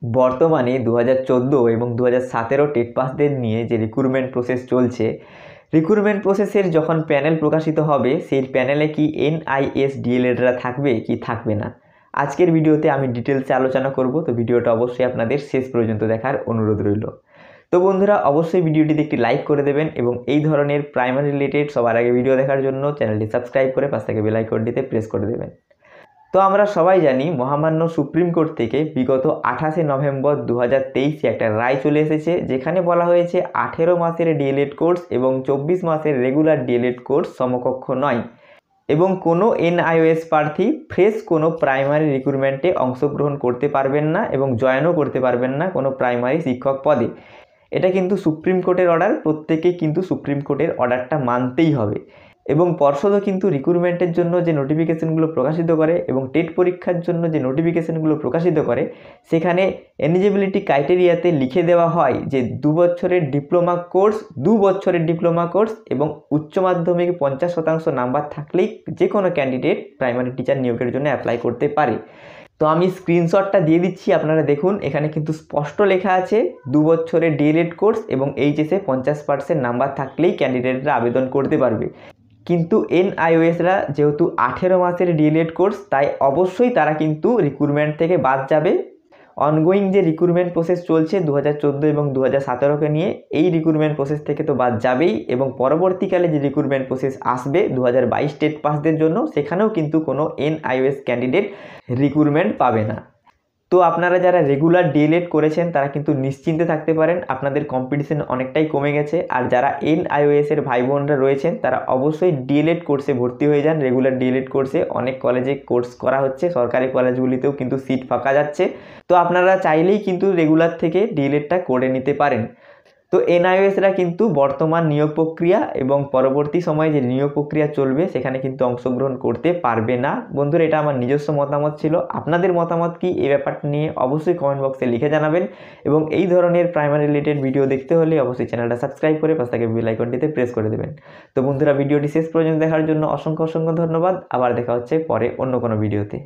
বর্তমানে 2014 এবং 2017 টেট পাসদের নিয়ে যে রিক্রুটমেন্ট প্রসেস চলছে, রিক্রুটমেন্ট প্রসেসের যখন প্যানেল প্রকাশিত হবে সেই প্যানেলে কি NIS DLEDরা থাকবে কি থাকবে না, আজকের ভিডিওতে আমি ডিটেলসে আলোচনা করব। তো ভিডিওটা অবশ্যই আপনাদের শেষ পর্যন্ত দেখার অনুরোধ রইল। তো বন্ধুরা, অবশ্যই ভিডিওটিতে একটি লাইক করে দেবেন এবং এই ধরনের প্রাইমারি রিলেটেড সবার আগে ভিডিও দেখার জন্য চ্যানেলটি সাবস্ক্রাইব করে পাশ থেকে বেল আইকনটিতে প্রেস করে দেবেন। তো আমরা সবাই জানি মহামান্য সুপ্রিম কোর্ট থেকে বিগত 28শে নভেম্বর 2023 একটা রায় চলে এসেছে, যেখানে বলা হয়েছে 18 মাসের ডিএলএড কোর্স এবং 24 মাসের রেগুলার ডিএলএড কোর্স সমকক্ষ নয় এবং কোনো NIOS প্রার্থী ফ্রেশ কোনো প্রাইমারি রিক্রুটমেন্টে অংশগ্রহণ করতে পারবেন না এবং জয়েনও করতে পারবেন না কোনো প্রাইমারি শিক্ষক পদে। এটা কিন্তু সুপ্রিম কোর্টের অর্ডার, প্রত্যেকেই কিন্তু সুপ্রিম কোর্টের অর্ডারটা মানতেই হবে। এবং পর্ষদও কিন্তু রিক্রুটমেন্টের জন্য যে নোটিফিকেশনগুলো প্রকাশিত করে এবং টেট পরীক্ষার জন্য যে নোটিফিকেশনগুলো প্রকাশিত করে, সেখানে এলিজিবিলিটি ক্রাইটেরিয়াতে লিখে দেওয়া হয় যে 2 বছরের ডিপ্লোমা কোর্স এবং উচ্চ মাধ্যমিকে 50% নাম্বার থাকলেই যে কোনো ক্যান্ডিডেট প্রাইমারি টিচার নিয়োগের জন্য অ্যাপ্লাই করতে পারে। তো আমি স্ক্রিনশটটা দিয়ে দিচ্ছি, আপনারা দেখুন। এখানে কিন্তু স্পষ্ট লেখা আছে 2 বছরের ডিএলএড কোর্স এবং এইচএসে 50% নাম্বার থাকলেই ক্যান্ডিডেটরা আবেদন করতে পারবে। কিন্তু NIOSরা যেহেতু 18 মাসের ডিএলএড কোর্স, তাই অবশ্যই তারা কিন্তু রিক্রুটমেন্ট থেকে বাদ যাবে। অনগোয়িং যে রিক্রুটমেন্ট প্রসেস চলছে 2014 এবং 2017কে নিয়ে, এই রিক্রুটমেন্ট প্রসেস থেকে তো বাদ যাবেই এবং পরবর্তীকালে যে রিক্রুটমেন্ট প্রসেস আসবে 2022 টেট পাসদের জন্য, সেখানেও কিন্তু কোনো NIOS ক্যান্ডিডেট রিক্রুটমেন্ট পাবে না। তো আপনারা যারা রেগুলার ডিএলএড করেছেন তারা কিন্তু নিশ্চিন্তে থাকতে পারেন, আপনাদের কম্পিটিশন অনেকটাই কমে গেছে। আর যারা NIOS এর ভাই বোনরা রয়েছেন তারা অবশ্যই ডিএলএড কোর্সে ভর্তি হয়ে যান। রেগুলার ডিএলএড কোর্সে অনেক কলেজে কোর্স করা হচ্ছে, সরকারি কলেজগুলিতেও কিন্তু সিট ফাঁকা যাচ্ছে। তো আপনারা চাইলেই কিন্তু রেগুলার থেকে ডিএলএডটা করে নিতে পারেন। তো NIOSরা কিন্তু বর্তমান নিয়োগ প্রক্রিয়া এবং পরবর্তী সময়ে যে নিয়োগ প্রক্রিয়া চলবে সেখানে কিন্তু অংশগ্রহণ করতে পারবে না। বন্ধুরা, এটা আমার নিজস্ব মতামত ছিল, আপনাদের মতামত কি এই ব্যাপারটা নিয়ে অবশ্যই কমেন্ট বক্সে লিখে জানাবেন। এবং এই ধরনের প্রাইমারি রিলেটেড ভিডিও দেখতে হলে অবশ্যই চ্যানেলটা সাবস্ক্রাইব করে পাশ থেকে বেল আইকনটিতে প্রেস করে দেবেন। তো বন্ধুরা, ভিডিওটি শেষ পর্যন্ত দেখার জন্য অসংখ্য ধন্যবাদ। আবার দেখা হচ্ছে পরে অন্য কোনো ভিডিওতে।